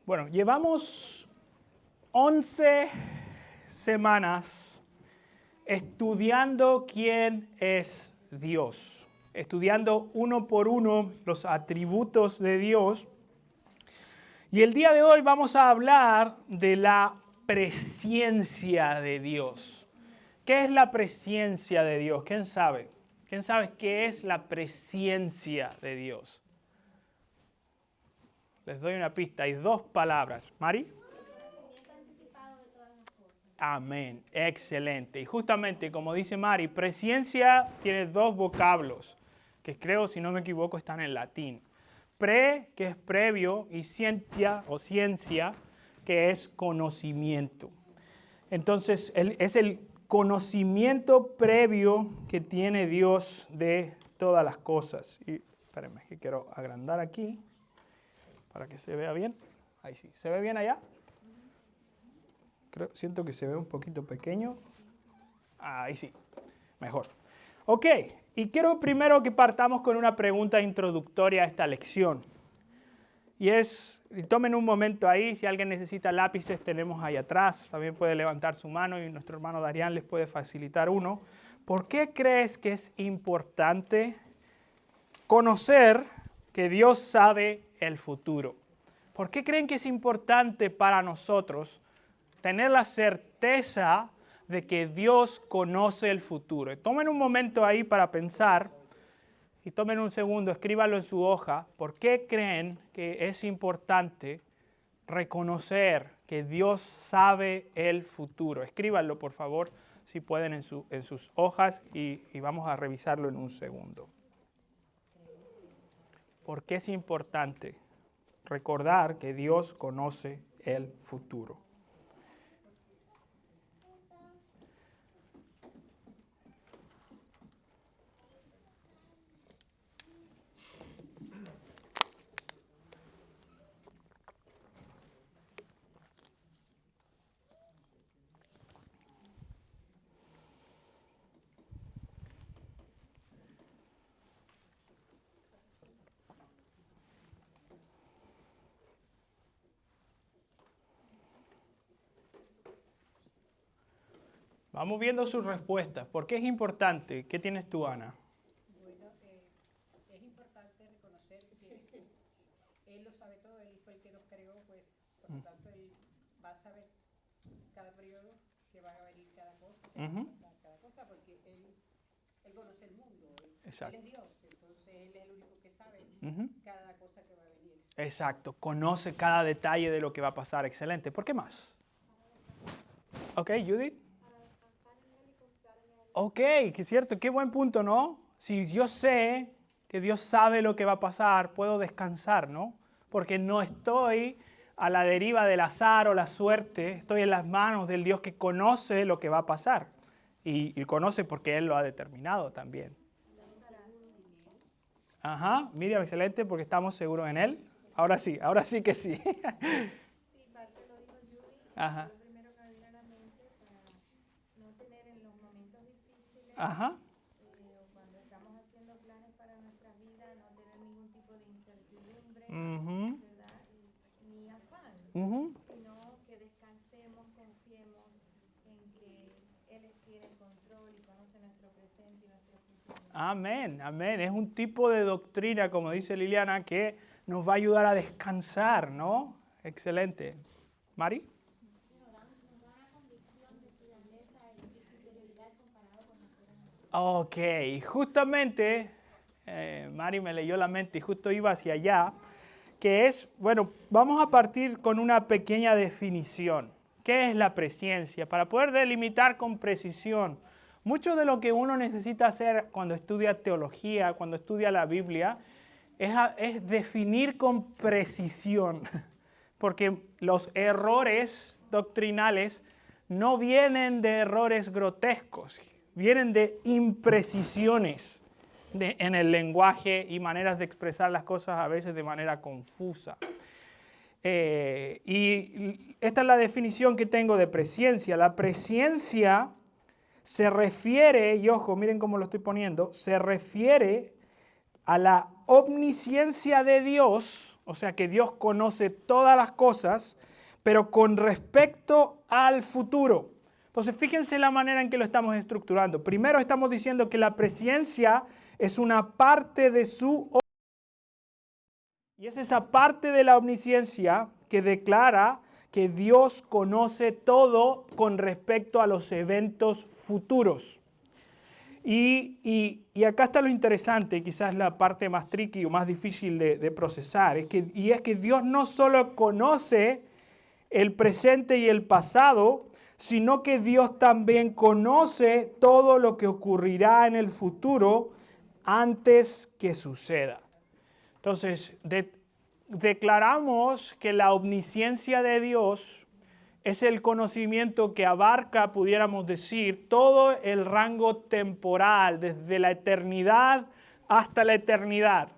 Bueno, llevamos 11 semanas estudiando quién es Dios, estudiando uno por uno los atributos de Dios. Y el día de hoy vamos a hablar de la presciencia de Dios. ¿Qué es la presciencia de Dios? ¿Quién sabe? ¿Quién sabe qué es la presciencia de Dios? Les doy una pista. Hay dos palabras. ¿Mari? Amén. Excelente. Y justamente como dice Mari, presciencia tiene dos vocablos que creo, si no me equivoco, están en latín. Pre, que es previo, y scientia o ciencia, que es conocimiento. Entonces, es el conocimiento previo que tiene Dios de todas las cosas. Y espérenme, que quiero agrandar aquí para que se vea bien. Ahí sí. ¿Se ve bien allá? Siento que se ve un poquito pequeño. Ahí sí, mejor. Ok, y quiero primero que partamos con una pregunta introductoria a esta lección. Y tomen un momento ahí, si alguien necesita lápices tenemos ahí atrás, también puede levantar su mano y nuestro hermano Darián les puede facilitar uno. ¿Por qué crees que es importante conocer que Dios sabe el futuro? ¿Por qué creen que es importante para nosotros tener la certeza de que Dios conoce el futuro? Tomen un momento ahí para pensar y tomen un segundo, escríbanlo en su hoja. ¿Por qué creen que es importante reconocer que Dios sabe el futuro? Escríbanlo, por favor, si pueden, en sus hojas y vamos a revisarlo en un segundo. ¿Por qué es importante recordar que Dios conoce el futuro? Vamos viendo sus respuestas. ¿Por qué es importante? ¿Qué tienes tú, Ana? Bueno, es importante reconocer que Él lo sabe todo, Él fue el que nos creó, pues por lo tanto Él va a saber cada periodo que va a venir cada cosa, que va a pasar cada cosa, porque Él conoce el mundo, Él es Dios, entonces Él es el único que sabe cada cosa que va a venir. Exacto, conoce cada detalle de lo que va a pasar. Excelente. ¿Por qué más? Ok, Judith. Ok, que es cierto, qué buen punto, ¿no? Si yo sé que Dios sabe lo que va a pasar, puedo descansar, ¿no? Porque no estoy a la deriva del azar o la suerte, estoy en las manos del Dios que conoce lo que va a pasar. Y conoce porque Él lo ha determinado también. Ajá, Miriam, excelente, porque estamos seguros en Él. Ahora sí que sí. Sí, parte lo dijo Judy. Ajá. Lo primero que me vino a la mente para no tener en los momentos difíciles, Ajá. o cuando estamos haciendo planes para nuestras vidas, no tener ningún tipo de incertidumbre, ¿verdad? Ni afán, sino que descansemos, confiemos en que Él tiene el control y conoce nuestro presente y nuestro futuro. Amén, amén. Es un tipo de doctrina, como dice Liliana, que nos va a ayudar a descansar, ¿no? Excelente. ¿Mari? Nos da una convicción de su grandeza y superioridad comparado con nosotros. Ok, justamente, Mari me leyó la mente y justo iba hacia allá, que es, bueno, vamos a partir con una pequeña definición. ¿Qué es la presciencia? Para poder delimitar con precisión. Mucho de lo que uno necesita hacer cuando estudia teología, cuando estudia la Biblia, es definir con precisión, porque los errores doctrinales no vienen de errores grotescos, vienen de imprecisiones en el lenguaje y maneras de expresar las cosas a veces de manera confusa. Y esta es la definición que tengo de presciencia. La presciencia se refiere, y ojo, miren cómo lo estoy poniendo, se refiere a la omnisciencia de Dios, o sea que Dios conoce todas las cosas, pero con respecto al futuro. Entonces, fíjense la manera en que lo estamos estructurando. Primero estamos diciendo que la presciencia es una parte de su omnisciencia. Y es esa parte de la omnisciencia que declara que Dios conoce todo con respecto a los eventos futuros. Y acá está lo interesante, quizás la parte más tricky o más difícil de procesar, es que Dios no solo conoce el presente y el pasado, sino que Dios también conoce todo lo que ocurrirá en el futuro antes que suceda. Entonces, declaramos que la omnisciencia de Dios es el conocimiento que abarca, pudiéramos decir, todo el rango temporal, desde la eternidad hasta la eternidad.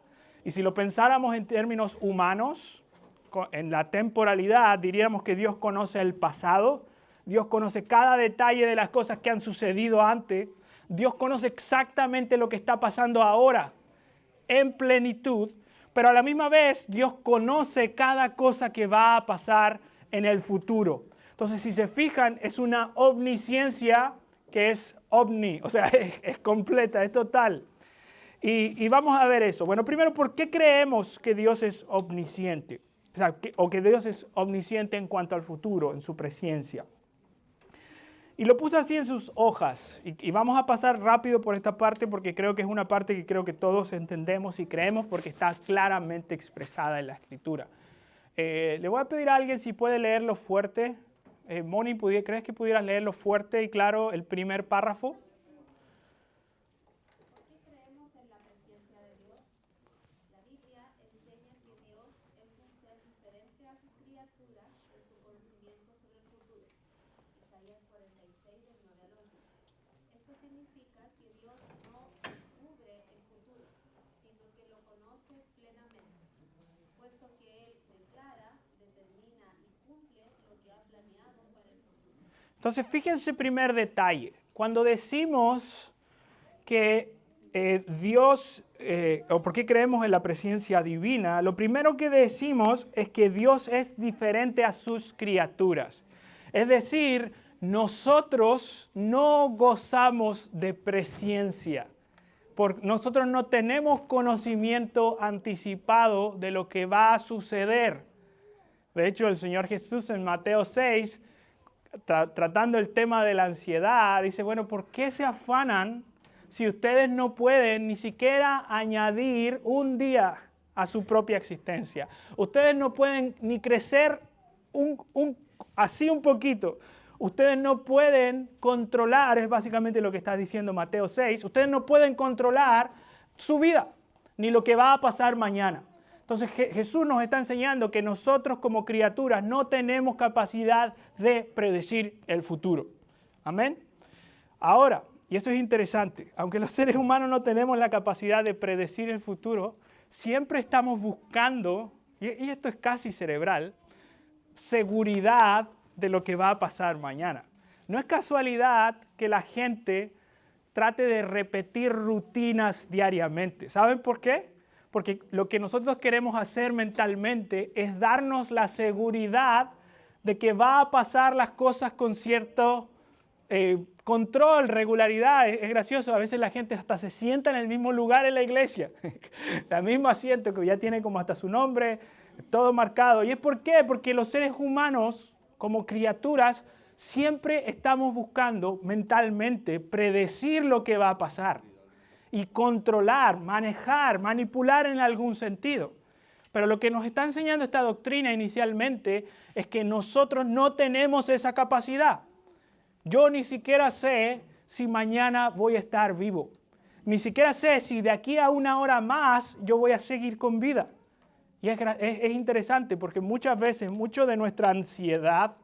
Y si lo pensáramos en términos humanos, en la temporalidad, diríamos que Dios conoce el pasado, Dios conoce cada detalle de las cosas que han sucedido antes, Dios conoce exactamente lo que está pasando ahora, en plenitud, pero a la misma vez Dios conoce cada cosa que va a pasar en el futuro. Entonces, si se fijan, es una omnisciencia que es omni, o sea, es completa, es total. Y vamos a ver eso. Bueno, primero, ¿por qué creemos que Dios es omnisciente? O que Dios es omnisciente en cuanto al futuro, en su presciencia. Y lo puse así en sus hojas. Y vamos a pasar rápido por esta parte porque creo que es una parte que creo que todos entendemos y creemos porque está claramente expresada en la Escritura. Le voy a pedir a alguien si puede leerlo fuerte. Moni, ¿crees que pudieras leerlo fuerte y claro el primer párrafo? ¿Por qué creemos en la presencia de Dios? La Biblia enseña que Dios es un ser diferente a sus criaturas en su conocimiento sobre el futuro. Isaías 46, del 9 al 11. Esto significa que Dios no cubre el futuro, sino que lo conoce plenamente, puesto que Él declara, determina y cumple lo que ha planeado para el futuro. Entonces, fíjense primer detalle. Cuando decimos que Dios, o por qué creemos en la presencia divina, lo primero que decimos es que Dios es diferente a sus criaturas. Es decir, nosotros no gozamos de presciencia. Nosotros no tenemos conocimiento anticipado de lo que va a suceder. De hecho, el Señor Jesús en Mateo 6, tratando el tema de la ansiedad, dice, bueno, ¿por qué se afanan si ustedes no pueden ni siquiera añadir un día a su propia existencia? Ustedes no pueden ni crecer así un poquito. Ustedes no pueden controlar, es básicamente lo que está diciendo Mateo 6, ustedes no pueden controlar su vida, ni lo que va a pasar mañana. Entonces Jesús nos está enseñando que nosotros como criaturas no tenemos capacidad de predecir el futuro. Amén. Ahora, y eso es interesante, aunque los seres humanos no tenemos la capacidad de predecir el futuro, siempre estamos buscando, y esto es casi cerebral, seguridad de lo que va a pasar mañana. No es casualidad que la gente trate de repetir rutinas diariamente. ¿Saben por qué? Porque lo que nosotros queremos hacer mentalmente es darnos la seguridad de que va a pasar las cosas con cierto control, regularidad. Es gracioso, a veces la gente hasta se sienta en el mismo lugar en la iglesia. El mismo asiento que ya tiene como hasta su nombre, todo marcado. ¿Y es por qué? Porque los seres humanos, como criaturas, siempre estamos buscando mentalmente predecir lo que va a pasar y controlar, manejar, manipular en algún sentido. Pero lo que nos está enseñando esta doctrina inicialmente es que nosotros no tenemos esa capacidad. Yo ni siquiera sé si mañana voy a estar vivo. Ni siquiera sé si de aquí a una hora más yo voy a seguir con vida. Y es interesante porque muchas veces, mucho de nuestra ansiedad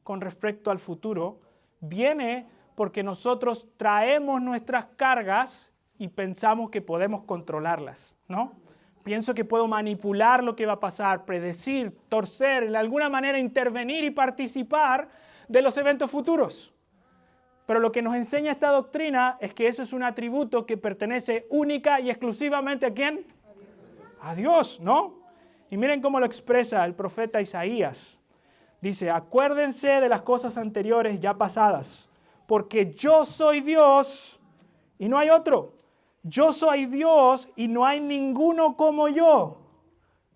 con respecto al futuro viene porque nosotros traemos nuestras cargas y pensamos que podemos controlarlas, ¿no? Pienso que puedo manipular lo que va a pasar, predecir, torcer, de alguna manera intervenir y participar de los eventos futuros. Pero lo que nos enseña esta doctrina es que eso es un atributo que pertenece única y exclusivamente ¿a quién? a Dios, ¿no? Y miren cómo lo expresa el profeta Isaías. Dice, acuérdense de las cosas anteriores ya pasadas, porque yo soy Dios y no hay otro. Yo soy Dios y no hay ninguno como yo.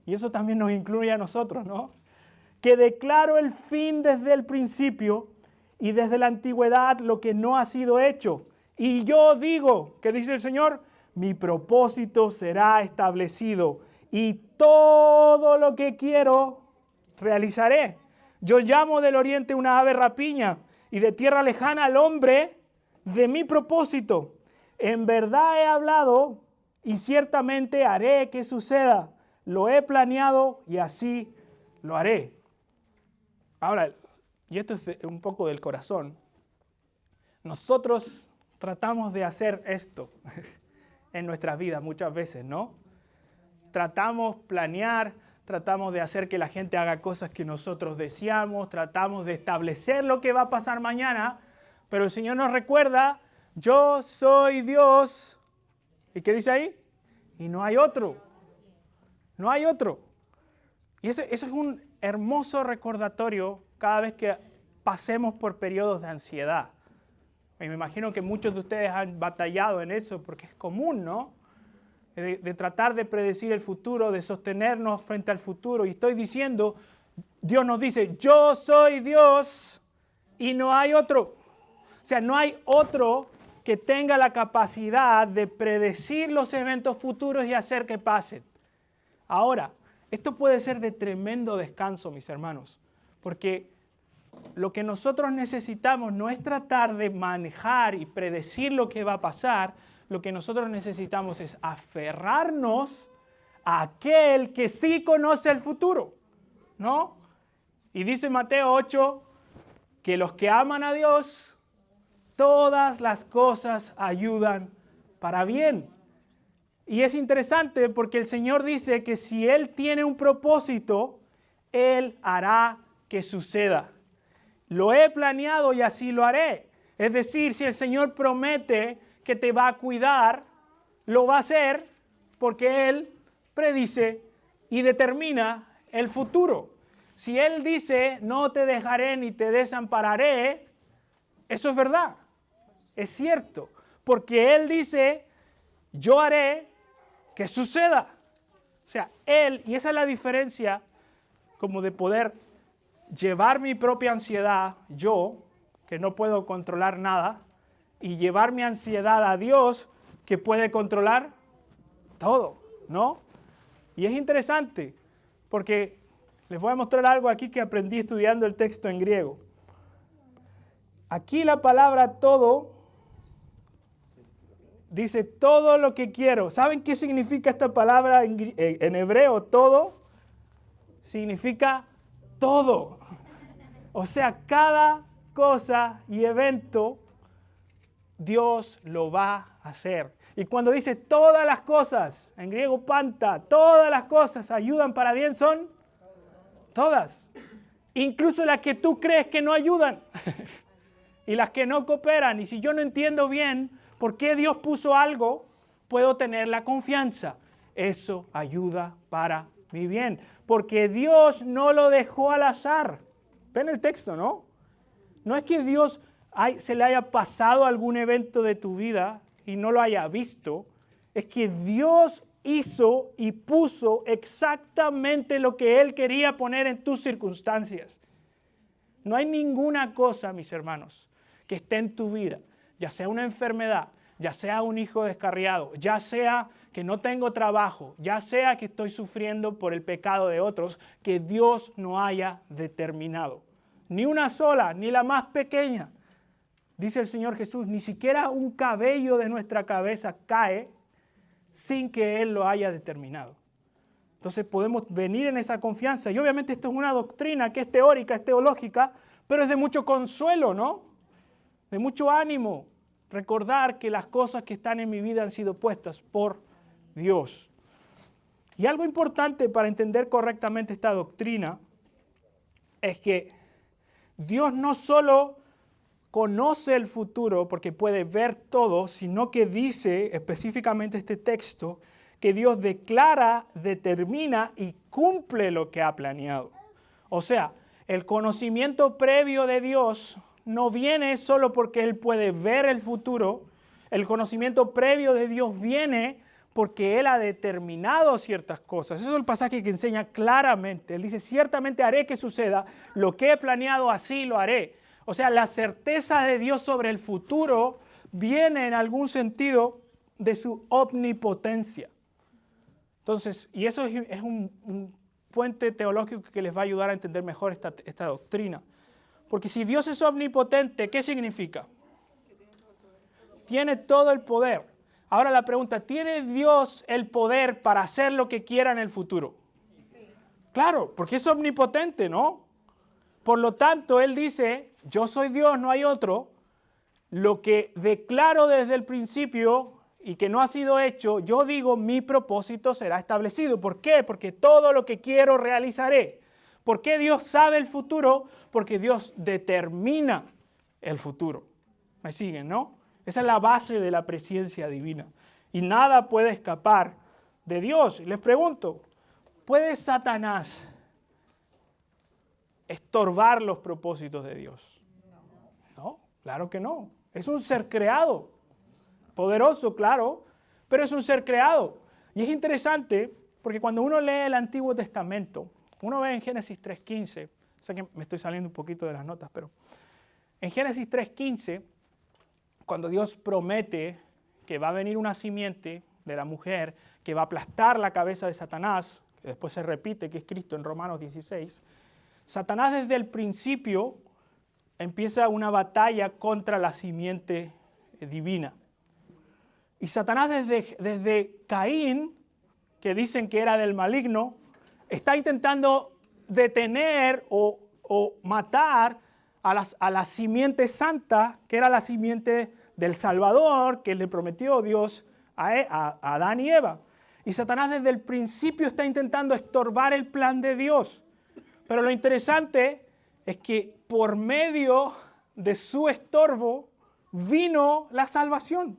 Y eso también nos incluye a nosotros, ¿no? Que declaro el fin desde el principio y desde la antigüedad lo que no ha sido hecho. Y yo digo, ¿qué dice el Señor? Mi propósito será establecido y todo lo que quiero realizaré. Yo llamo del oriente una ave rapiña y de tierra lejana al hombre de mi propósito. En verdad he hablado y ciertamente haré que suceda. Lo he planeado y así lo haré. Ahora, y esto es un poco del corazón. Nosotros tratamos de hacer esto en nuestras vidas muchas veces, ¿no? Tratamos de planear, tratamos de hacer que la gente haga cosas que nosotros deseamos, tratamos de establecer lo que va a pasar mañana, pero el Señor nos recuerda, yo soy Dios. ¿Y qué dice ahí? Y no hay otro. No hay otro. Y eso es un hermoso recordatorio cada vez que pasemos por periodos de ansiedad. Y me imagino que muchos de ustedes han batallado en eso porque es común, ¿no? De tratar de predecir el futuro, de sostenernos frente al futuro. Y estoy diciendo, Dios nos dice, yo soy Dios y no hay otro. O sea, no hay otro que tenga la capacidad de predecir los eventos futuros y hacer que pasen. Ahora, esto puede ser de tremendo descanso, mis hermanos, porque lo que nosotros necesitamos no es tratar de manejar y predecir lo que va a pasar. Lo que nosotros necesitamos es aferrarnos a aquel que sí conoce el futuro, ¿no? Y dice Mateo 8 que los que aman a Dios, todas las cosas ayudan para bien. Y es interesante porque el Señor dice que si Él tiene un propósito, Él hará que suceda. Lo he planeado y así lo haré. Es decir, si el Señor promete que te va a cuidar, lo va a hacer porque Él predice y determina el futuro. Si Él dice, no te dejaré ni te desampararé, eso es verdad, es cierto. Porque Él dice, yo haré que suceda. O sea, Él, y esa es la diferencia como de poder llevar mi propia ansiedad, yo, que no puedo controlar nada, y llevar mi ansiedad a Dios, que puede controlar todo, ¿no? Y es interesante, porque les voy a mostrar algo aquí que aprendí estudiando el texto en griego. Aquí la palabra todo dice todo lo que quiero. ¿Saben qué significa esta palabra en hebreo? Todo significa todo. O sea, cada cosa y evento Dios lo va a hacer. Y cuando dice todas las cosas, en griego panta, todas las cosas ayudan para bien, son todas. Incluso las que tú crees que no ayudan y las que no cooperan. Y si yo no entiendo bien por qué Dios puso algo, puedo tener la confianza. Eso ayuda para mi bien. Porque Dios no lo dejó al azar. Ven el texto, ¿no? No es que Dios se le haya pasado algún evento de tu vida y no lo haya visto. Es que Dios hizo y puso exactamente lo que Él quería poner en tus circunstancias. No hay ninguna cosa, mis hermanos, que esté en tu vida, ya sea una enfermedad, ya sea un hijo descarriado, ya sea que no tengo trabajo, ya sea que estoy sufriendo por el pecado de otros, que Dios no haya determinado. Ni una sola, ni la más pequeña. Dice el Señor Jesús, ni siquiera un cabello de nuestra cabeza cae sin que Él lo haya determinado. Entonces podemos venir en esa confianza. Y obviamente esto es una doctrina que es teórica, es teológica, pero es de mucho consuelo, ¿no? De mucho ánimo. Recordar que las cosas que están en mi vida han sido puestas por Dios. Y algo importante para entender correctamente esta doctrina es que Dios no solo conoce el futuro porque puede ver todo, sino que dice específicamente este texto que Dios declara, determina y cumple lo que ha planeado. O sea, el conocimiento previo de Dios no viene solo porque Él puede ver el futuro. El conocimiento previo de Dios viene porque Él ha determinado ciertas cosas. Eso es el pasaje que enseña claramente. Él dice, ciertamente haré que suceda, lo que he planeado así lo haré. O sea, la certeza de Dios sobre el futuro viene en algún sentido de su omnipotencia. Entonces, y eso es un puente teológico que les va a ayudar a entender mejor esta doctrina. Porque si Dios es omnipotente, ¿qué significa? Tiene todo el poder. Ahora la pregunta, ¿tiene Dios el poder para hacer lo que quiera en el futuro? Claro, porque es omnipotente, ¿no? Por lo tanto, Él dice, yo soy Dios, no hay otro. Lo que declaro desde el principio y que no ha sido hecho, yo digo, mi propósito será establecido. ¿Por qué? Porque todo lo que quiero realizaré. ¿Por qué Dios sabe el futuro? Porque Dios determina el futuro. ¿Me siguen, no? Esa es la base de la presciencia divina. Y nada puede escapar de Dios. Les pregunto, ¿puede Satanás estorbar los propósitos de Dios? No, claro que no. Es un ser creado. Poderoso, claro, pero es un ser creado. Y es interesante porque cuando uno lee el Antiguo Testamento, uno ve en Génesis 3:15, sé que me estoy saliendo un poquito de las notas, pero en Génesis 3:15, cuando Dios promete que va a venir una simiente de la mujer que va a aplastar la cabeza de Satanás, que después se repite que es Cristo en Romanos 16, Satanás desde el principio empieza una batalla contra la simiente divina. Y Satanás desde Caín, que dicen que era del maligno, está intentando detener o matar a la simiente santa, que era la simiente del Salvador, que le prometió Dios a Adán y Eva. Y Satanás desde el principio está intentando estorbar el plan de Dios. Pero lo interesante es que por medio de su estorbo vino la salvación.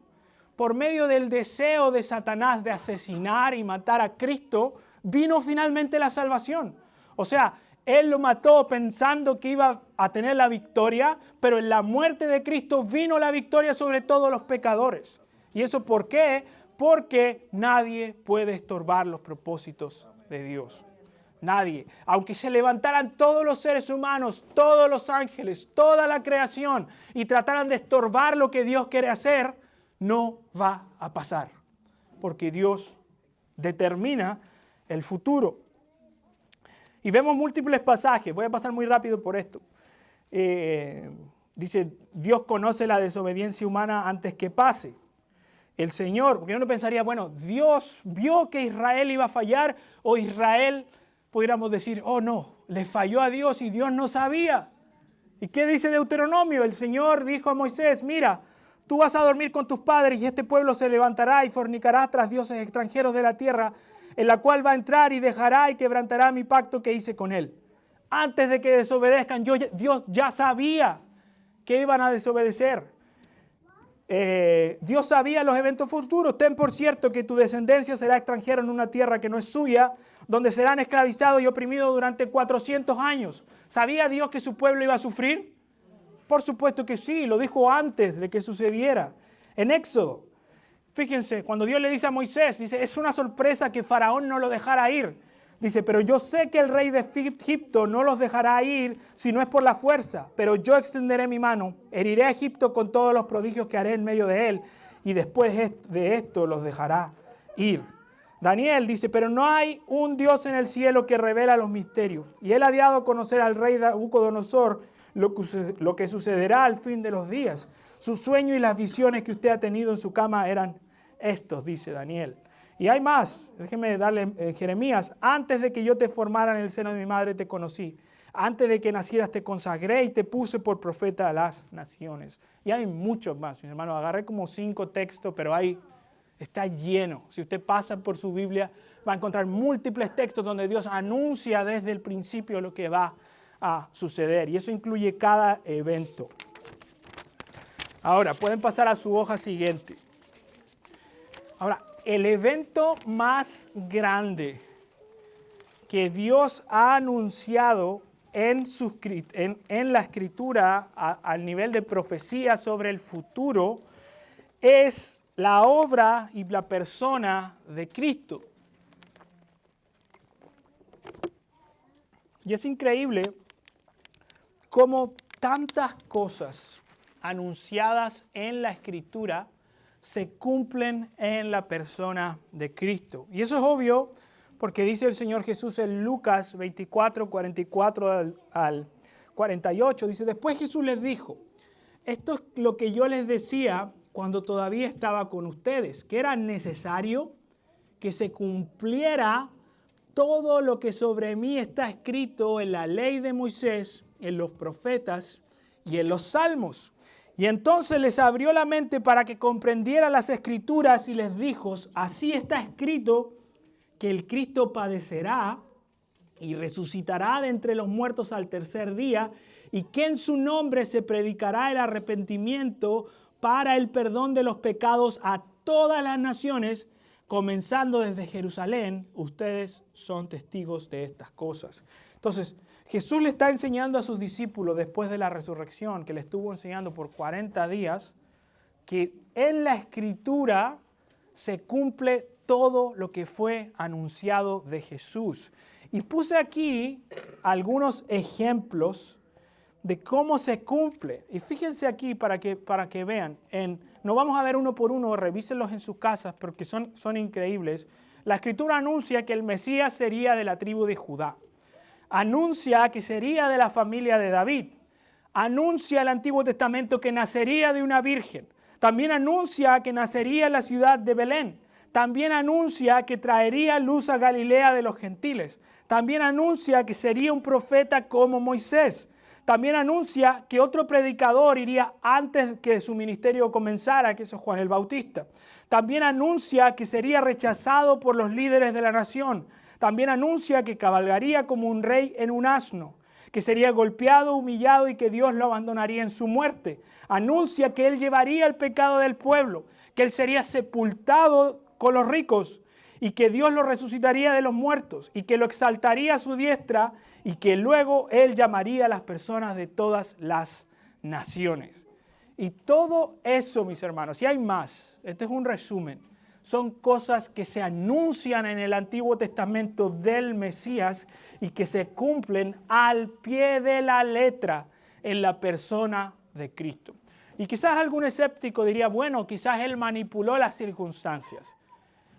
Por medio del deseo de Satanás de asesinar y matar a Cristo, vino finalmente la salvación. O sea, Él lo mató pensando que iba a tener la victoria, pero en la muerte de Cristo vino la victoria sobre todos los pecadores. ¿Y eso por qué? Porque nadie puede estorbar los propósitos de Dios. Nadie. Aunque se levantaran todos los seres humanos, todos los ángeles, toda la creación y trataran de estorbar lo que Dios quiere hacer, no va a pasar. Porque Dios determina el futuro. Y vemos múltiples pasajes. Voy a pasar muy rápido por esto. Dice, Dios conoce la desobediencia humana antes que pase. El Señor, porque uno pensaría, bueno, Dios vio que Israel iba a fallar, o Israel, pudiéramos decir, oh no, le falló a Dios y Dios no sabía. ¿Y qué dice Deuteronomio? El Señor dijo a Moisés, mira, tú vas a dormir con tus padres y este pueblo se levantará y fornicará tras dioses extranjeros de la tierra, en la cual va a entrar y dejará y quebrantará mi pacto que hice con él. Antes de que desobedezcan, Dios ya sabía que iban a desobedecer. Dios sabía los eventos futuros. Ten por cierto que tu descendencia será extranjera en una tierra que no es suya, donde serán esclavizados y oprimidos durante 400 años. ¿Sabía Dios que su pueblo iba a sufrir? Por supuesto que sí, lo dijo antes de que sucediera. En Éxodo, fíjense, cuando Dios le dice a Moisés, dice, es una sorpresa que Faraón no lo dejara ir. Dice, pero yo sé que el rey de Egipto no los dejará ir si no es por la fuerza, pero yo extenderé mi mano, heriré a Egipto con todos los prodigios que haré en medio de él, y después de esto los dejará ir. Daniel dice, pero no hay un Dios en el cielo que revela los misterios, y él ha dado a conocer al rey Nabucodonosor lo que sucederá al fin de los días. Su sueño y las visiones que usted ha tenido en su cama eran estos, dice Daniel. Y hay más, déjeme darle en Jeremías, antes de que yo te formara en el seno de mi madre te conocí, antes de que nacieras te consagré y te puse por profeta a las naciones. Y hay muchos más, mis hermanos, agarré como 5 textos, pero ahí está lleno. Si usted pasa por su Biblia, va a encontrar múltiples textos donde Dios anuncia desde el principio lo que va a suceder. Y eso incluye cada evento. Ahora, pueden pasar a su hoja siguiente. Ahora, el evento más grande que Dios ha anunciado en la Escritura al nivel de profecía sobre el futuro es la obra y la persona de Cristo. Y es increíble cómo tantas cosas anunciadas en la Escritura se cumplen en la persona de Cristo. Y eso es obvio porque dice el Señor Jesús en Lucas 24, 44 al 48, dice, después Jesús les dijo, esto es lo que yo les decía cuando todavía estaba con ustedes, que era necesario que se cumpliera todo lo que sobre mí está escrito en la ley de Moisés, en los profetas y en los salmos. Y entonces les abrió la mente para que comprendieran las Escrituras y les dijo, así está escrito que el Cristo padecerá y resucitará de entre los muertos al tercer día y que en su nombre se predicará el arrepentimiento para el perdón de los pecados a todas las naciones, comenzando desde Jerusalén. Ustedes son testigos de estas cosas. Entonces, Jesús le está enseñando a sus discípulos después de la resurrección, que le estuvo enseñando por 40 días, que en la Escritura se cumple todo lo que fue anunciado de Jesús. Y puse aquí algunos ejemplos de cómo se cumple. Y fíjense aquí para que vean. No vamos a ver uno por uno, revísenlos en sus casas porque son increíbles. La Escritura anuncia que el Mesías sería de la tribu de Judá. Anuncia que sería de la familia de David. Anuncia el Antiguo Testamento que nacería de una virgen. También anuncia que nacería en la ciudad de Belén. También anuncia que traería luz a Galilea de los gentiles. También anuncia que sería un profeta como Moisés. También anuncia que otro predicador iría antes que su ministerio comenzara, que es Juan el Bautista. También anuncia que sería rechazado por los líderes de la nación. También anuncia que cabalgaría como un rey en un asno, que sería golpeado, humillado y que Dios lo abandonaría en su muerte. Anuncia que él llevaría el pecado del pueblo, que él sería sepultado con los ricos y que Dios lo resucitaría de los muertos y que lo exaltaría a su diestra y que luego él llamaría a las personas de todas las naciones. Y todo eso, mis hermanos, y hay más, este es un resumen, son cosas que se anuncian en el Antiguo Testamento del Mesías y que se cumplen al pie de la letra en la persona de Cristo. Y quizás algún escéptico diría, bueno, quizás él manipuló las circunstancias.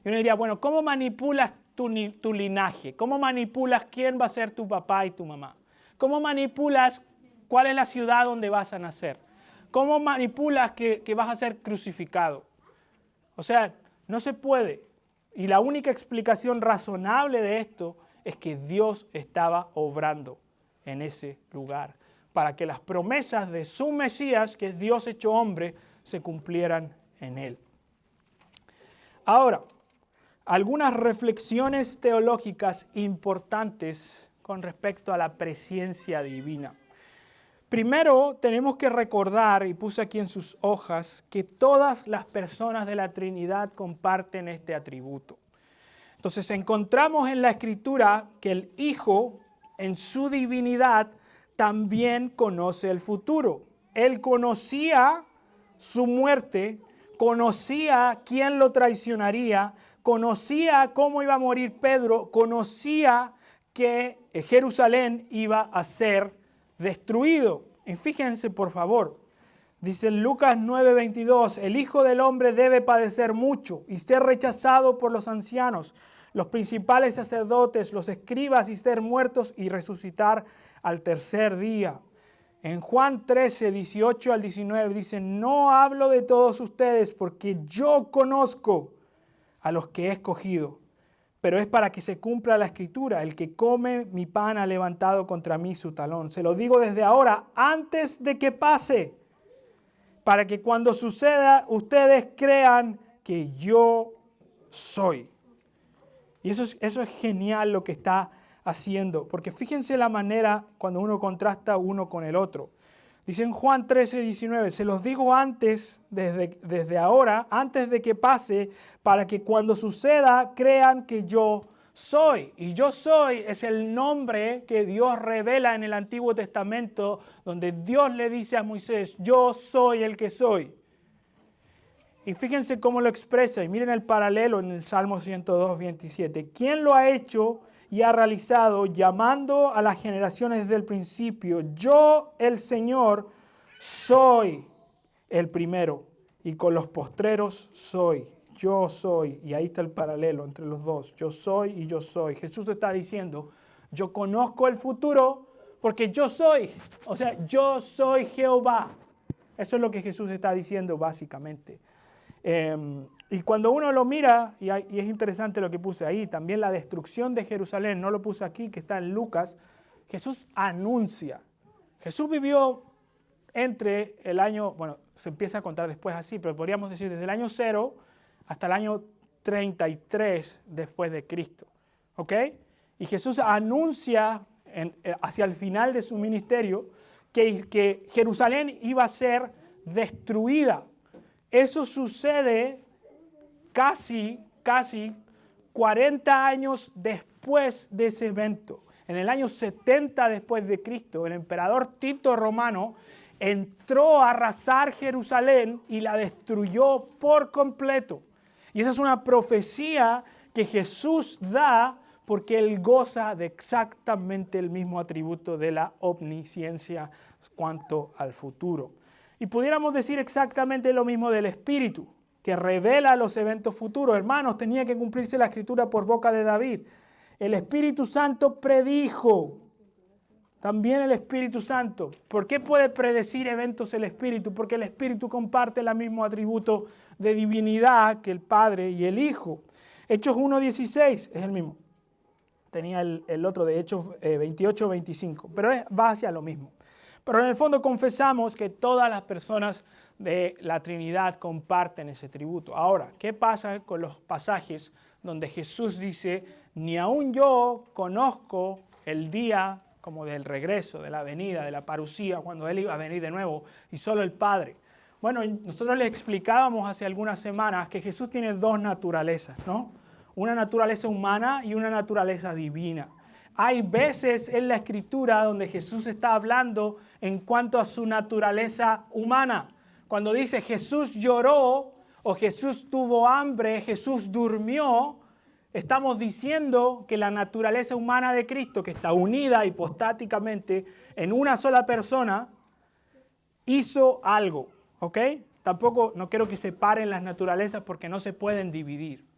Y uno diría, bueno, ¿cómo manipulas tu linaje? ¿Cómo manipulas quién va a ser tu papá y tu mamá? ¿Cómo manipulas cuál es la ciudad donde vas a nacer? ¿Cómo manipulas que vas a ser crucificado? O sea, no se puede. Y la única explicación razonable de esto es que Dios estaba obrando en ese lugar para que las promesas de su Mesías, que es Dios hecho hombre, se cumplieran en él. Ahora, algunas reflexiones teológicas importantes con respecto a la presencia divina. Primero, tenemos que recordar, y puse aquí en sus hojas, que todas las personas de la Trinidad comparten este atributo. Entonces, encontramos en la Escritura que el Hijo, en su divinidad, también conoce el futuro. Él conocía su muerte, conocía quién lo traicionaría, conocía cómo iba a morir Pedro, conocía que Jerusalén iba a ser destruido. Y fíjense, por favor, dice en Lucas 9:22, el Hijo del Hombre debe padecer mucho y ser rechazado por los ancianos, los principales sacerdotes, los escribas y ser muertos y resucitar al tercer día. En Juan 13:18 al 19 dice, no hablo de todos ustedes porque yo conozco a los que he escogido, pero es para que se cumpla la Escritura, el que come mi pan ha levantado contra mí su talón. Se lo digo desde ahora, antes de que pase, para que cuando suceda ustedes crean que yo soy. Y eso es genial lo que está haciendo, porque fíjense la manera cuando uno contrasta uno con el otro. Dice en Juan 13:19, se los digo antes, desde ahora, antes de que pase, para que cuando suceda crean que yo soy. Y yo soy es el nombre que Dios revela en el Antiguo Testamento, donde Dios le dice a Moisés, yo soy el que soy. Y fíjense cómo lo expresa, y miren el paralelo en el Salmo 102:27. ¿Quién lo ha hecho y ha realizado, llamando a las generaciones desde el principio? Yo, el Señor, soy el primero, y con los postreros soy. Yo soy, y ahí está el paralelo entre los dos. Yo soy y yo soy. Jesús está diciendo, yo conozco el futuro porque yo soy. O sea, yo soy Jehová. Eso es lo que Jesús está diciendo básicamente. Y cuando uno lo mira, y es interesante lo que puse ahí, también la destrucción de Jerusalén, no lo puse aquí, que está en Lucas, Jesús anuncia. Jesús vivió entre el año, bueno, se empieza a contar después así, pero podríamos decir desde el año 0 hasta el año 33 después de Cristo. ¿Ok? Y Jesús anuncia hacia el final de su ministerio que Jerusalén iba a ser destruida. Eso sucede casi 40 años después de ese evento. En el año 70 después de Cristo, el emperador Tito Romano entró a arrasar Jerusalén y la destruyó por completo. Y esa es una profecía que Jesús da porque Él goza de exactamente el mismo atributo de la omnisciencia cuanto al futuro. Y pudiéramos decir exactamente lo mismo del Espíritu, que revela los eventos futuros. Hermanos, tenía que cumplirse la Escritura por boca de David. El Espíritu Santo predijo. También el Espíritu Santo. ¿Por qué puede predecir eventos el Espíritu? Porque el Espíritu comparte el mismo atributo de divinidad que el Padre y el Hijo. Hechos 1:16 es el mismo. Tenía el otro de Hechos 28:25, pero va hacia lo mismo. Pero en el fondo confesamos que todas las personas de la Trinidad comparten ese atributo. Ahora, ¿qué pasa con los pasajes donde Jesús dice, ni aun yo conozco el día como del regreso, de la venida, de la parusía, cuando Él iba a venir de nuevo, y solo el Padre? Bueno, nosotros le explicábamos hace algunas semanas que Jesús tiene dos naturalezas, ¿no? Una naturaleza humana y una naturaleza divina. Hay veces en la Escritura donde Jesús está hablando en cuanto a su naturaleza humana. Cuando dice Jesús lloró o Jesús tuvo hambre, Jesús durmió, estamos diciendo que la naturaleza humana de Cristo, que está unida hipostáticamente en una sola persona, hizo algo, ¿ok? Tampoco, no quiero que separen las naturalezas porque no se pueden dividir.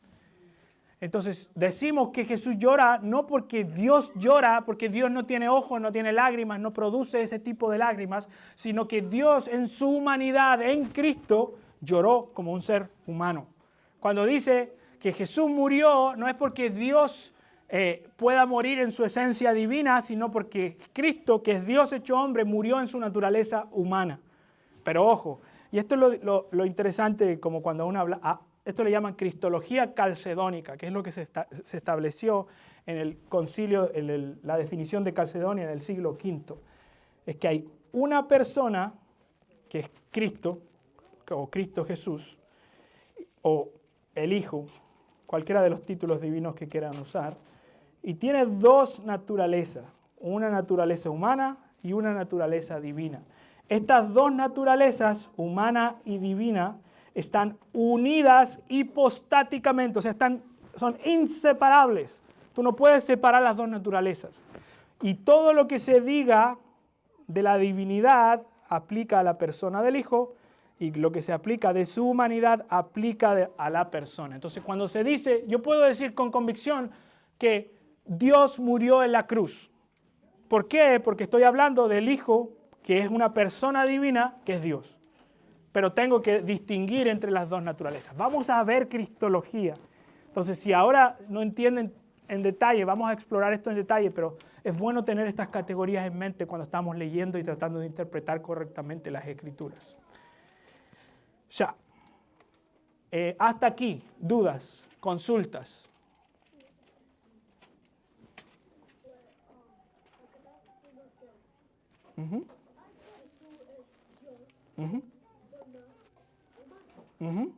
Entonces decimos que Jesús llora no porque Dios llora, porque Dios no tiene ojos, no tiene lágrimas, no produce ese tipo de lágrimas, sino que Dios en su humanidad, en Cristo, lloró como un ser humano. Cuando dice que Jesús murió, no es porque Dios pueda morir en su esencia divina, sino porque Cristo, que es Dios hecho hombre, murió en su naturaleza humana. Pero ojo, y esto es lo interesante, como cuando uno habla... Esto le llaman cristología calcedónica, que es lo que se estableció en el concilio, la definición de Calcedonia del siglo V. Es que hay una persona, que es Cristo, o Cristo Jesús, o el Hijo, cualquiera de los títulos divinos que quieran usar, y tiene dos naturalezas, una naturaleza humana y una naturaleza divina. Estas dos naturalezas, humana y divina, están unidas hipostáticamente, o sea, son inseparables. Tú no puedes separar las dos naturalezas. Y todo lo que se diga de la divinidad aplica a la persona del Hijo, y lo que se aplica de su humanidad aplica a la persona. Entonces, cuando se dice, yo puedo decir con convicción que Dios murió en la cruz. ¿Por qué? Porque estoy hablando del Hijo, que es una persona divina, que es Dios. Pero tengo que distinguir entre las dos naturalezas. Vamos a ver cristología. Entonces, si ahora no entienden en detalle, vamos a explorar esto en detalle, pero es bueno tener estas categorías en mente cuando estamos leyendo y tratando de interpretar correctamente las Escrituras. Ya. Hasta aquí, dudas, consultas. Ujú. Ujú.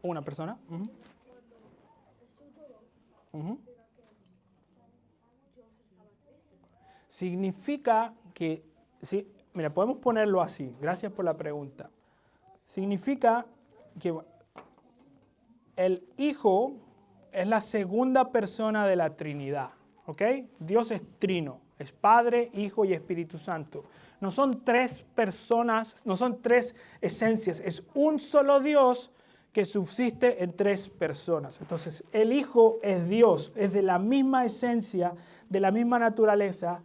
Una persona. Ujú. Ujú. Significa que, sí, mira, podemos ponerlo así. Gracias por la pregunta. Significa que el Hijo es la segunda persona de la Trinidad, ¿ok? Dios es trino, es Padre, Hijo y Espíritu Santo. No son tres personas, no son tres esencias, es un solo Dios que subsiste en tres personas. Entonces, el Hijo es Dios, es de la misma esencia, de la misma naturaleza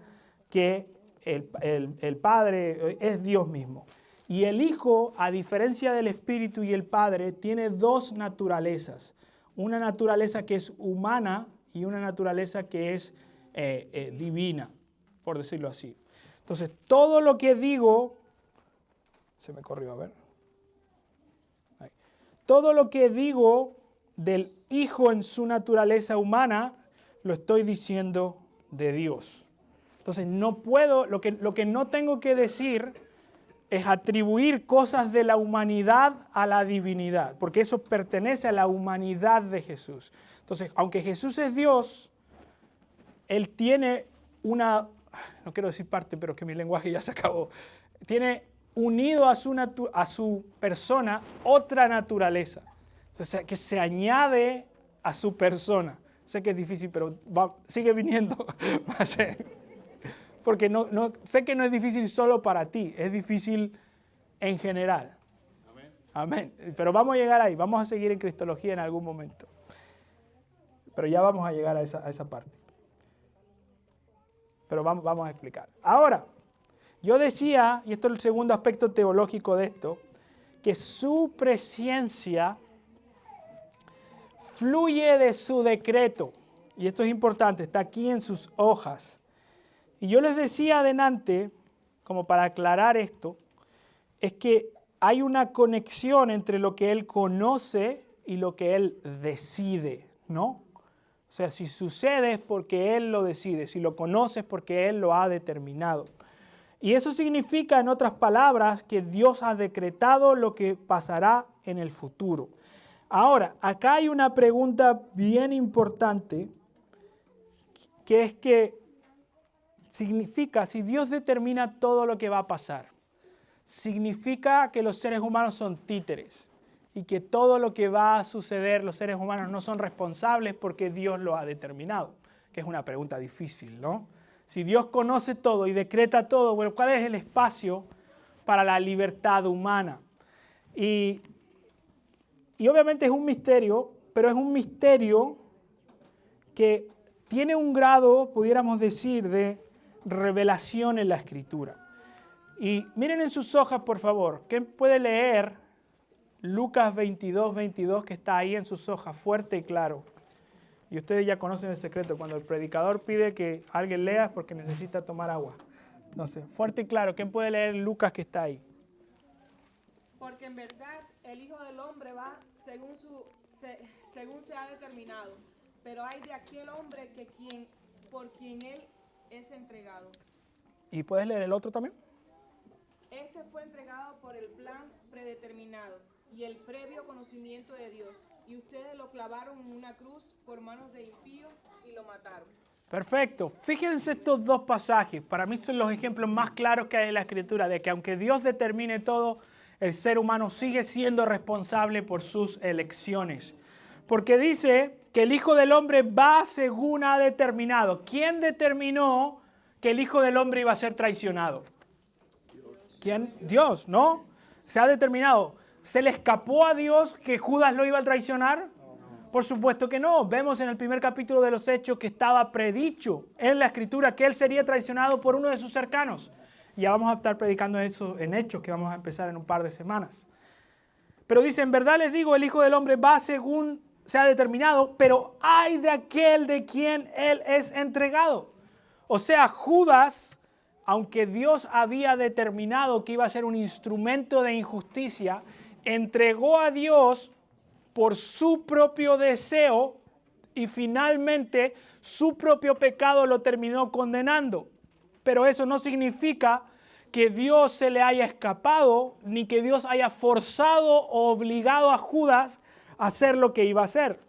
que el Padre, es Dios mismo. Y el Hijo, a diferencia del Espíritu y el Padre, tiene dos naturalezas. Una naturaleza que es humana y una naturaleza que es divina, por decirlo así. Entonces, todo lo que digo, se me corrió, a ver. Ahí. Todo lo que digo del Hijo en su naturaleza humana, lo estoy diciendo de Dios. Entonces, no puedo, lo que no tengo que decir es atribuir cosas de la humanidad a la divinidad, porque eso pertenece a la humanidad de Jesús. Entonces, aunque Jesús es Dios, Él tiene una, no quiero decir parte, pero que mi lenguaje ya se acabó, tiene unido a su persona otra naturaleza, o sea, que se añade a su persona. Sé que es difícil, pero sigue viniendo. Porque sé que no es difícil solo para ti, es difícil en general. Amén. Pero vamos a llegar ahí, vamos a seguir en Cristología en algún momento. Pero ya vamos a llegar a esa parte. Pero vamos a explicar. Ahora, yo decía, y esto es el segundo aspecto teológico de esto, que su presencia fluye de su decreto. Y esto es importante, está aquí en sus hojas. Y yo les decía adelante, como para aclarar esto, es que hay una conexión entre lo que Él conoce y lo que Él decide, ¿no? O sea, si sucede es porque Él lo decide, si lo conoce es porque Él lo ha determinado. Y eso significa, en otras palabras, que Dios ha decretado lo que pasará en el futuro. Ahora, acá hay una pregunta bien importante, que es que significa, si Dios determina todo lo que va a pasar, significa que los seres humanos son títeres y que todo lo que va a suceder, los seres humanos no son responsables porque Dios lo ha determinado, que es una pregunta difícil, ¿no? Si Dios conoce todo y decreta todo, bueno, ¿cuál es el espacio para la libertad humana? Y obviamente es un misterio, pero es un misterio que tiene un grado, pudiéramos decir, de revelación en la Escritura. Y miren en sus hojas, por favor, ¿quién puede leer Lucas 22, 22, que está ahí en sus hojas, fuerte y claro? Y ustedes ya conocen el secreto, cuando el predicador pide que alguien lea es porque necesita tomar agua. Entonces, fuerte y claro, ¿quién puede leer Lucas que está ahí? Porque en verdad el Hijo del Hombre va según se ha determinado, pero hay de aquel hombre por quien él es entregado. ¿Y puedes leer el otro también? Este fue entregado por el plan predeterminado y el previo conocimiento de Dios, y ustedes lo clavaron en una cruz por manos de impíos y lo mataron. Perfecto. Fíjense estos dos pasajes. Para mí son los ejemplos más claros que hay en la Escritura, de que aunque Dios determine todo, el ser humano sigue siendo responsable por sus elecciones. Porque dice que el Hijo del Hombre va según ha determinado. ¿Quién determinó que el Hijo del Hombre iba a ser traicionado? ¿Quién? Dios, ¿no? Se ha determinado. ¿Se le escapó a Dios que Judas lo iba a traicionar? Por supuesto que no. Vemos en el primer capítulo de los Hechos que estaba predicho en la Escritura que él sería traicionado por uno de sus cercanos. Ya vamos a estar predicando eso en Hechos, que vamos a empezar en un par de semanas. Pero dice, en verdad les digo, el Hijo del Hombre va según se ha determinado, pero ay de aquel de quien él es entregado. O sea, Judas, aunque Dios había determinado que iba a ser un instrumento de injusticia, entregó a Dios por su propio deseo y finalmente su propio pecado lo terminó condenando. pero eso no significa que Dios se le haya escapado, ni que Dios haya forzado o obligado a Judas a hacer lo que iba a hacer.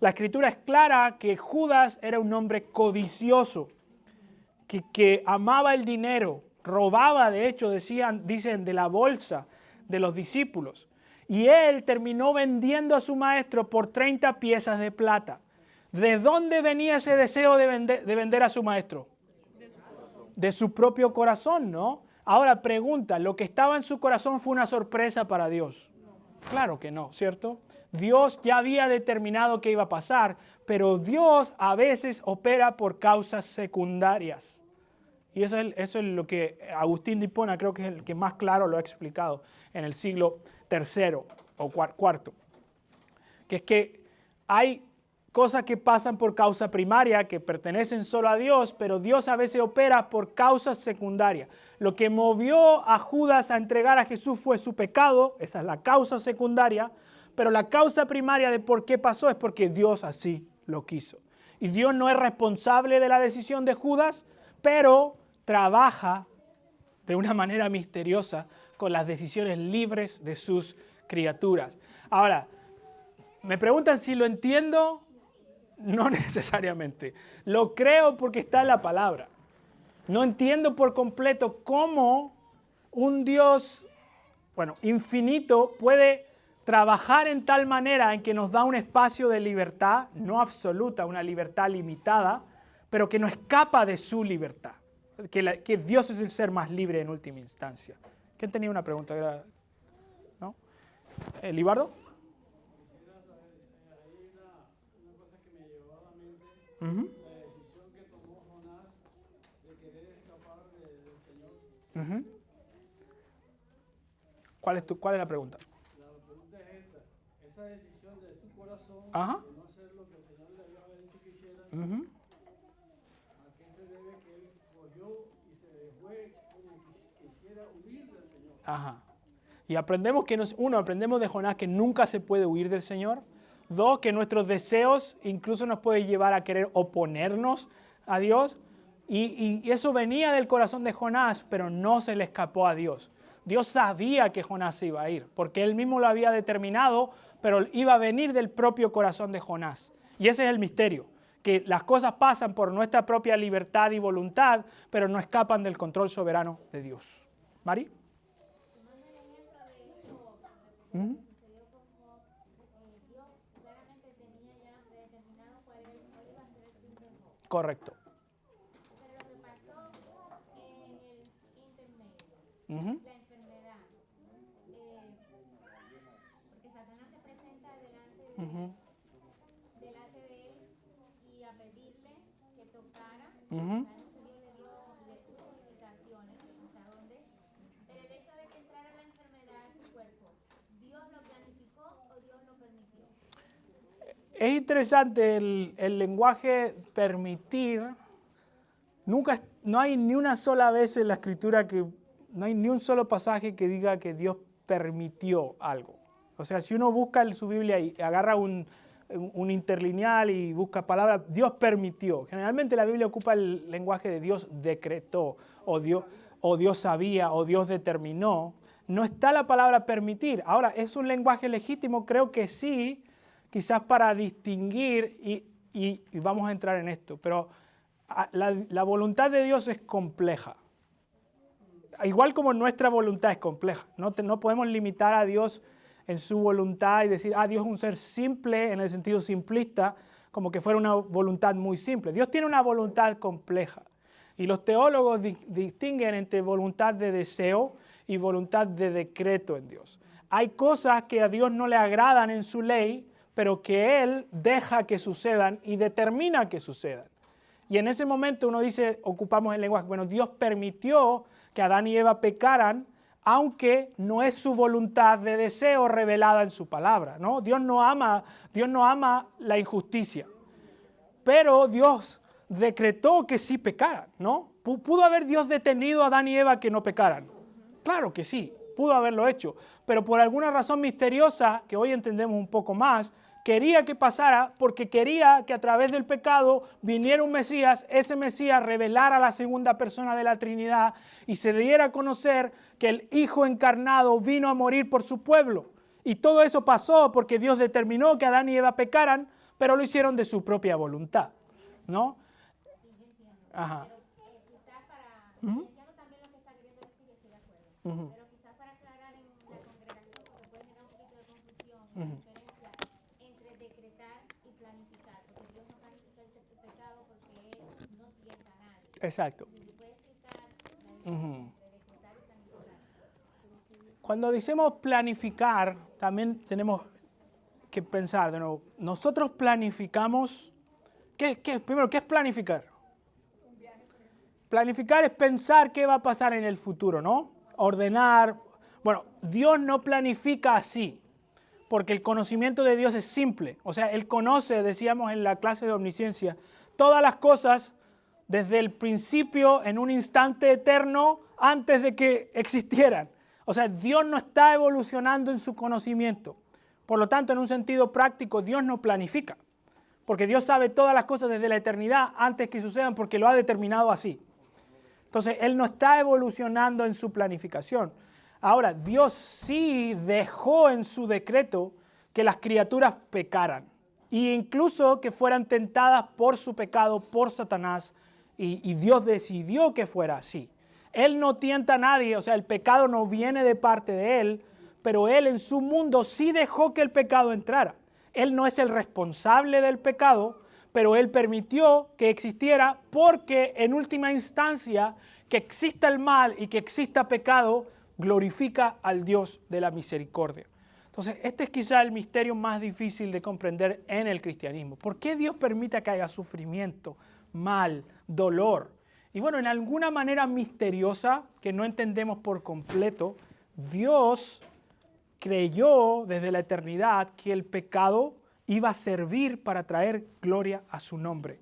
La Escritura es clara que Judas era un hombre codicioso, que amaba el dinero, robaba, de hecho, dicen, de la bolsa de los discípulos. Y él terminó vendiendo a su maestro por 30 piezas de plata. ¿De dónde venía ese deseo de vender a su maestro? De su propio corazón, ¿no? Ahora pregunta, ¿lo que estaba en su corazón fue una sorpresa para Dios? Claro que no, ¿cierto? Dios ya había determinado qué iba a pasar, pero Dios a veces opera por causas secundarias. Y eso es lo que Agustín de Hipona creo que es el que más claro lo ha explicado en el siglo III o IV. Que es que hay cosas que pasan por causa primaria, que pertenecen solo a Dios, pero Dios a veces opera por causas secundarias. Lo que movió a Judas a entregar a Jesús fue su pecado, esa es la causa secundaria, pero la causa primaria de por qué pasó es porque Dios así lo quiso. Y Dios no es responsable de la decisión de Judas, pero trabaja de una manera misteriosa con las decisiones libres de sus criaturas. Ahora, me preguntan si lo entiendo. No necesariamente. Lo creo porque está en la palabra. No entiendo por completo cómo un Dios, infinito puede trabajar en tal manera en que nos da un espacio de libertad, no absoluta, una libertad limitada, pero que no escapa de su libertad. Que Dios es el ser más libre en última instancia. ¿Quién tenía una pregunta? ¿No? ¿Libardo? La decisión que tomó Jonás de querer escapar del Señor. ¿Cuál es la pregunta? La pregunta es esta. Esa decisión de su corazón de no hacer lo que el Señor le había dicho que hiciera, ¿a qué se debe que él cogió y se fue como quisiera huir del Señor? Y aprendemos aprendemos de Jonás que nunca se puede huir del Señor. 2, que nuestros deseos incluso nos pueden llevar a querer oponernos a Dios. Y eso venía del corazón de Jonás, pero no se le escapó a Dios. Dios sabía que Jonás se iba a ir, porque él mismo lo había determinado, pero iba a venir del propio corazón de Jonás. Y ese es el misterio, que las cosas pasan por nuestra propia libertad y voluntad, pero no escapan del control soberano de Dios. ¿Mari? Correcto. Pero lo que pasó en el intermedio, la enfermedad, porque Satanás se presenta delante de él y a pedirle que tocara, Dios le puso limitaciones hasta dónde, pero el hecho de que entrara la enfermedad a su cuerpo, ¿Dios lo planificó o Dios lo permitió? Es interesante el lenguaje permitir. No hay ni una sola vez en la Escritura no hay ni un solo pasaje que diga que Dios permitió algo. O sea, si uno busca en su Biblia y agarra un interlineal y busca palabras, Dios permitió. Generalmente la Biblia ocupa el lenguaje de Dios decretó, o Dios sabía, o Dios determinó. No está la palabra permitir. Ahora, ¿es un lenguaje legítimo? Creo que sí, quizás para distinguir, y vamos a entrar en esto, pero la voluntad de Dios es compleja. Igual como nuestra voluntad es compleja. No podemos limitar a Dios en su voluntad y decir, Dios es un ser simple en el sentido simplista, como que fuera una voluntad muy simple. Dios tiene una voluntad compleja. Y los teólogos distinguen entre voluntad de deseo y voluntad de decreto en Dios. Hay cosas que a Dios no le agradan en su ley, pero que Él deja que sucedan y determina que sucedan. Y en ese momento uno dice, ocupamos el lenguaje, bueno, Dios permitió que Adán y Eva pecaran, aunque no es su voluntad de deseo revelada en su palabra, ¿no? Dios no ama la injusticia, pero Dios decretó que sí pecaran, ¿no? ¿Pudo haber Dios detenido a Adán y Eva que no pecaran? Claro que sí, pudo haberlo hecho, pero por alguna razón misteriosa, que hoy entendemos un poco más, quería que pasara porque quería que a través del pecado viniera un Mesías, ese Mesías revelara a la segunda persona de la Trinidad y se diera a conocer que el Hijo encarnado vino a morir por su pueblo. Y todo eso pasó porque Dios determinó que Adán y Eva pecaran, pero lo hicieron de su propia voluntad, ¿no? Ajá. Pero quizás para, entiendo también lo que está queriendo decir y estoy de acuerdo, pero quizás para aclarar en la congregación, porque puede generar un poquito de confusión, la diferencia entre decretar y planificar, porque Dios no planifica el pecado porque Él no tienta a nadie. Exacto. Si puede explicar la diferencia entre decretar y planificar. Cuando decimos planificar, también tenemos que pensar de nuevo. Nosotros planificamos. Primero, ¿qué es planificar? Planificar es pensar qué va a pasar en el futuro, ¿no? Ordenar. Bueno, Dios no planifica así, porque el conocimiento de Dios es simple. O sea, Él conoce, decíamos en la clase de omnisciencia, todas las cosas desde el principio, en un instante eterno, antes de que existieran. O sea, Dios no está evolucionando en su conocimiento. Por lo tanto, en un sentido práctico, Dios no planifica, porque Dios sabe todas las cosas desde la eternidad antes que sucedan, porque lo ha determinado así. Entonces, Él no está evolucionando en su planificación. Ahora, Dios sí dejó en su decreto que las criaturas pecaran, e incluso que fueran tentadas por su pecado, por Satanás, y Dios decidió que fuera así. Él no tienta a nadie, o sea, el pecado no viene de parte de Él, pero Él en su mundo sí dejó que el pecado entrara. Él no es el responsable del pecado, pero Él permitió que existiera porque en última instancia que exista el mal y que exista pecado glorifica al Dios de la misericordia. Entonces, este es quizá el misterio más difícil de comprender en el cristianismo. ¿Por qué Dios permite que haya sufrimiento, mal, dolor? Y bueno, en alguna manera misteriosa que no entendemos por completo, Dios creyó desde la eternidad que el pecado iba a servir para traer gloria a su nombre.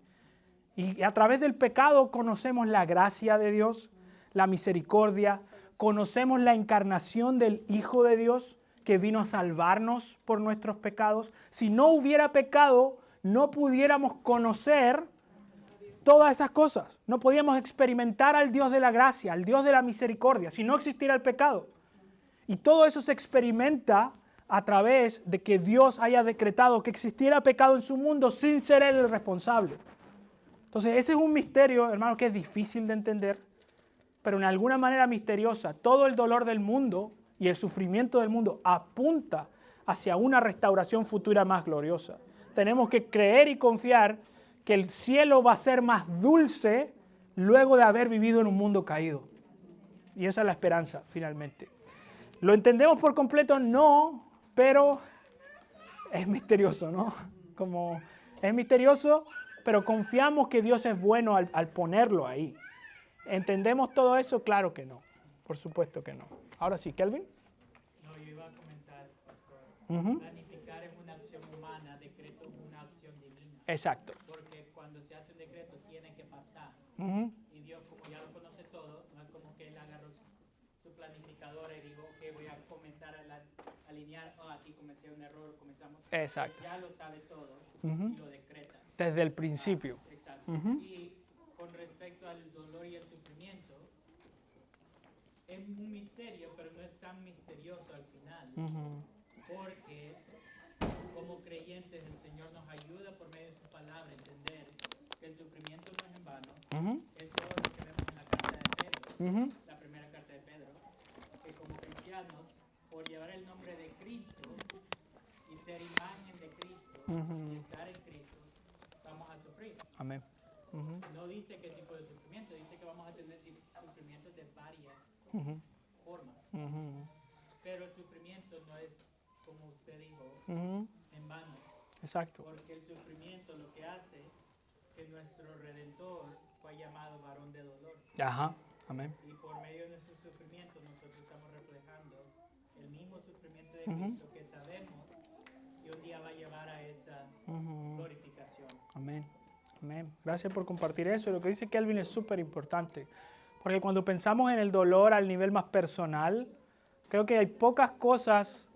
Y a través del pecado conocemos la gracia de Dios, la misericordia, conocemos la encarnación del Hijo de Dios que vino a salvarnos por nuestros pecados. Si no hubiera pecado, no pudiéramos conocer todas esas cosas. No podíamos experimentar al Dios de la gracia, al Dios de la misericordia, si no existiera el pecado. Y todo eso se experimenta a través de que Dios haya decretado que existiera pecado en su mundo sin ser Él el responsable. Entonces, ese es un misterio, hermano, que es difícil de entender, pero en alguna manera misteriosa. Todo el dolor del mundo y el sufrimiento del mundo apunta hacia una restauración futura más gloriosa. Tenemos que creer y confiar que el cielo va a ser más dulce luego de haber vivido en un mundo caído. Y esa es la esperanza, finalmente. ¿Lo entendemos por completo? No, pero es misterioso, ¿no? Como es misterioso, pero confiamos que Dios es bueno al ponerlo ahí. ¿Entendemos todo eso? Claro que no. Por supuesto que no. Ahora sí, Kelvin. No, yo iba a comentar, pastor. Planificar es una acción humana, decreto es una acción divina. Exacto. Porque cuando se hace un decreto tiene que pasar. Y Dios, como ya lo conoce todo, no es como que Él agarró su planificadora y dijo, ok, voy a comenzar a alinear, aquí cometí un error, comenzamos. Exacto. Ya lo sabe todo y lo decreta. Desde el principio. Exacto. Y con respecto al dolor y el sufrimiento, es un misterio, pero no es tan misterioso al final. Porque como creyentes el Señor nos ayuda por medio de su palabra a entender que el sufrimiento no es en vano. Es todo lo que vemos en la carta de Pedro, la primera carta de Pedro, que como cristianos, por llevar el nombre de Cristo y ser imagen de Cristo y estar en Cristo, vamos a sufrir. Amén. No dice qué tipo de sufrimiento, dice que vamos a tener sufrimientos de varias formas. Pero el sufrimiento no es, como usted dijo, en vano. Exacto. Porque el sufrimiento lo que hace que nuestro Redentor fue llamado varón de dolor. Ajá. Amén. Y por medio de nuestro sufrimiento nosotros estamos reflejando el mismo sufrimiento de Cristo que sabemos que un día va a llevar a esa glorificación. Amén. Amén. Gracias por compartir eso. Lo que dice Kelvin es súper importante. Porque cuando pensamos en el dolor al nivel más personal, creo que hay pocas cosas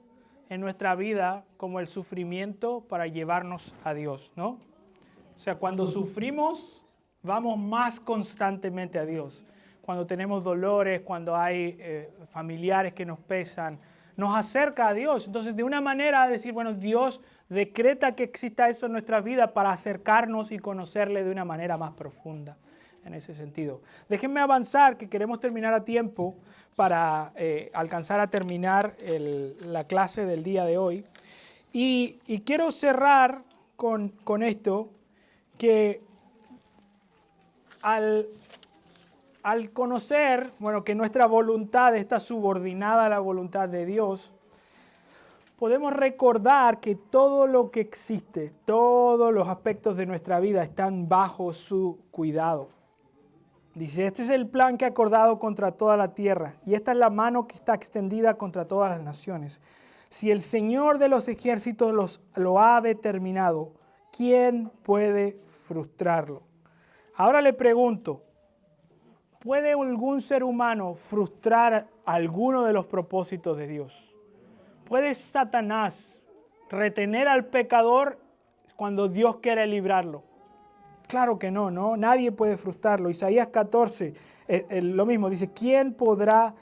en nuestra vida como el sufrimiento para llevarnos a Dios, ¿no? O sea, cuando sufrimos, vamos más constantemente a Dios. Cuando tenemos dolores, cuando hay familiares que nos pesan, nos acerca a Dios. Entonces, de una manera, decir, bueno, Dios decreta que exista eso en nuestra vida para acercarnos y conocerle de una manera más profunda, en ese sentido. Déjenme avanzar, que queremos terminar a tiempo para alcanzar a terminar la clase del día de hoy. Y quiero cerrar con esto, que al conocer, bueno, que nuestra voluntad está subordinada a la voluntad de Dios, podemos recordar que todo lo que existe, todos los aspectos de nuestra vida están bajo su cuidado. Dice, este es el plan que ha acordado contra toda la tierra, y esta es la mano que está extendida contra todas las naciones. Si el Señor de los ejércitos lo ha determinado, ¿quién puede frustrarlo? Ahora le pregunto, ¿puede algún ser humano frustrar alguno de los propósitos de Dios? ¿Puede Satanás retener al pecador cuando Dios quiere librarlo? Claro que no, ¿no? Nadie puede frustrarlo. Isaías 14, lo mismo, dice, ¿quién podrá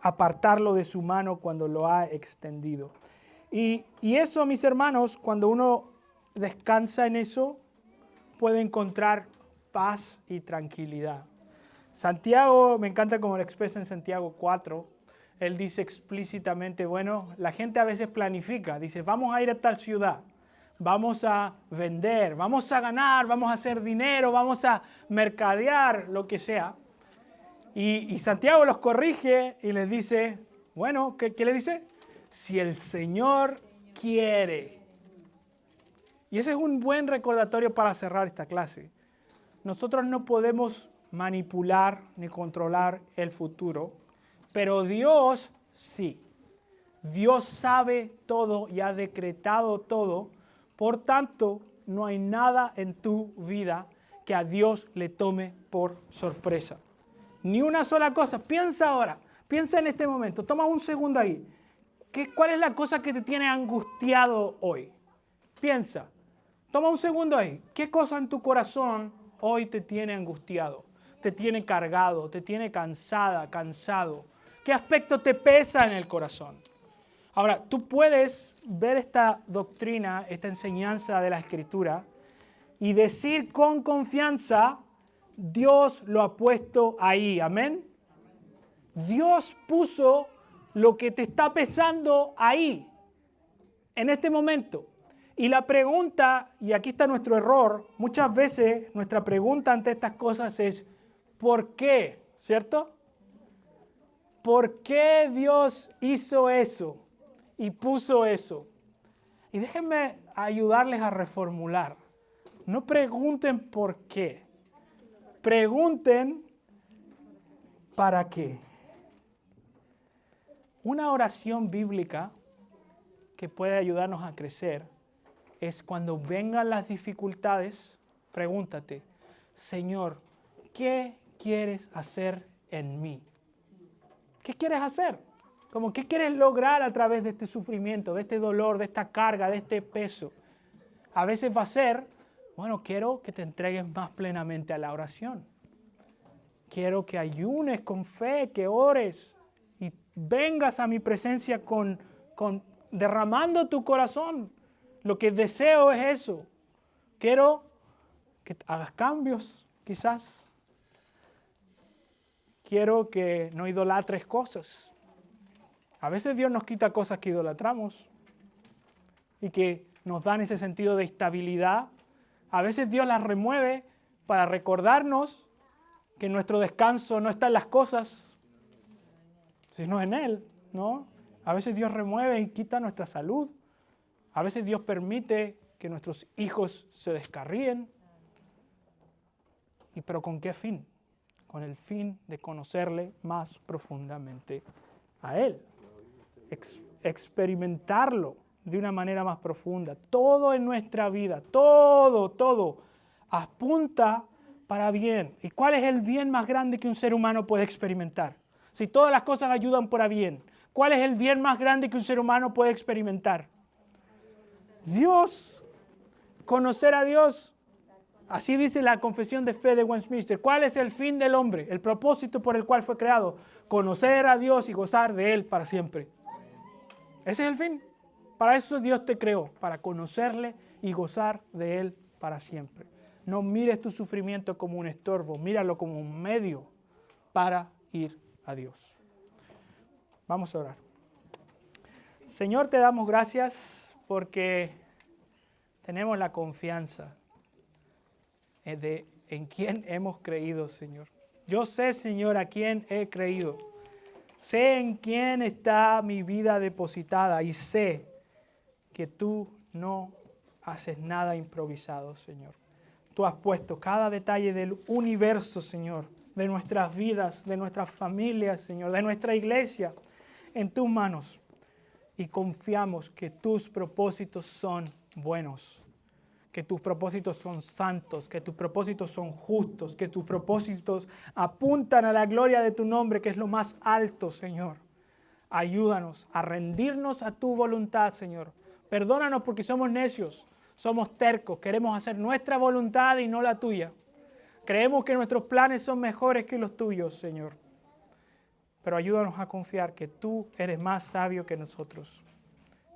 apartarlo de su mano cuando lo ha extendido? Y eso, mis hermanos, cuando uno descansa en eso, puede encontrar paz y tranquilidad. Santiago, me encanta como lo expresa en Santiago 4, él dice explícitamente, bueno, la gente a veces planifica, dice, vamos a ir a tal ciudad, vamos a vender, vamos a ganar, vamos a hacer dinero, vamos a mercadear, lo que sea. Y Santiago los corrige y les dice, bueno, ¿qué le dice? Si el Señor quiere. Y ese es un buen recordatorio para cerrar esta clase. Nosotros no podemos manipular ni controlar el futuro, pero Dios sí. Dios sabe todo y ha decretado todo. Por tanto, no hay nada en tu vida que a Dios le tome por sorpresa. Ni una sola cosa. Piensa ahora, piensa en este momento. Toma un segundo ahí. ¿Cuál es la cosa que te tiene angustiado hoy? Piensa. Toma un segundo ahí. ¿Qué cosa en tu corazón hoy te tiene angustiado? Te tiene cargado, te tiene cansada, cansado. ¿Qué aspecto te pesa en el corazón? Ahora, tú puedes ver esta doctrina, esta enseñanza de la Escritura y decir con confianza, Dios lo ha puesto ahí. Amén. Dios puso lo que te está pesando ahí, en este momento. Y la pregunta, y aquí está nuestro error, muchas veces nuestra pregunta ante estas cosas es, ¿por qué? ¿Cierto? ¿Por qué Dios hizo eso y puso eso? Y déjenme ayudarles a reformular. No pregunten por qué. Pregunten para qué. Una oración bíblica que puede ayudarnos a crecer es cuando vengan las dificultades, pregúntate, Señor, ¿qué quieres hacer en mí? ¿Qué quieres hacer? ¿Qué quieres lograr a través de este sufrimiento, de este dolor, de esta carga, de este peso? A veces va a ser, bueno, quiero que te entregues más plenamente a la oración. Quiero que ayunes con fe, que ores y vengas a mi presencia derramando tu corazón. Lo que deseo es eso. Quiero que hagas cambios, quizás. Quiero que no idolatres cosas. A veces Dios nos quita cosas que idolatramos y que nos dan ese sentido de estabilidad. A veces Dios las remueve para recordarnos que nuestro descanso no está en las cosas, sino en Él, ¿no? A veces Dios remueve y quita nuestra salud. A veces Dios permite que nuestros hijos se descarríen. ¿Pero con qué fin? Con el fin de conocerle más profundamente a Él. Experimentarlo de una manera más profunda. Todo en nuestra vida, todo apunta para bien. ¿Y cuál es el bien más grande que un ser humano puede experimentar? Si todas las cosas ayudan para bien, ¿Cuál es el bien más grande que un ser humano puede experimentar? Dios. Conocer a Dios. Así dice la Confesión de Fe de Westminster. ¿Cuál es el fin del hombre? El propósito por el cual fue creado. Conocer a Dios y gozar de Él para siempre. Ese es el fin. Para eso Dios te creó. Para conocerle y gozar de Él para siempre. No mires tu sufrimiento como un estorbo. Míralo como un medio para ir a Dios. Vamos a orar. Señor, te damos gracias porque tenemos la confianza en quién hemos creído, Señor. Yo sé, Señor, a quién he creído. Sé en quién está mi vida depositada y sé que tú no haces nada improvisado, Señor. Tú has puesto cada detalle del universo, Señor, de nuestras vidas, de nuestras familias, Señor, de nuestra iglesia, en tus manos. Y confiamos que tus propósitos son buenos, que tus propósitos son santos, que tus propósitos son justos, que tus propósitos apuntan a la gloria de tu nombre, que es lo más alto, Señor. Ayúdanos a rendirnos a tu voluntad, Señor. Perdónanos porque somos necios, somos tercos, queremos hacer nuestra voluntad y no la tuya. Creemos que nuestros planes son mejores que los tuyos, Señor. Pero ayúdanos a confiar que tú eres más sabio que nosotros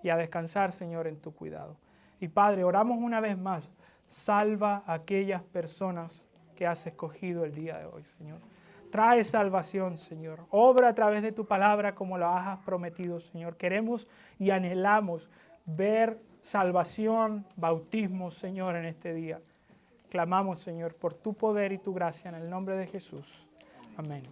y a descansar, Señor, en tu cuidado. Y Padre, oramos una vez más, salva a aquellas personas que has escogido el día de hoy, Señor. Trae salvación, Señor. Obra a través de tu palabra como lo has prometido, Señor. Queremos y anhelamos ver salvación, bautismo, Señor, en este día. Clamamos, Señor, por tu poder y tu gracia en el nombre de Jesús. Amén.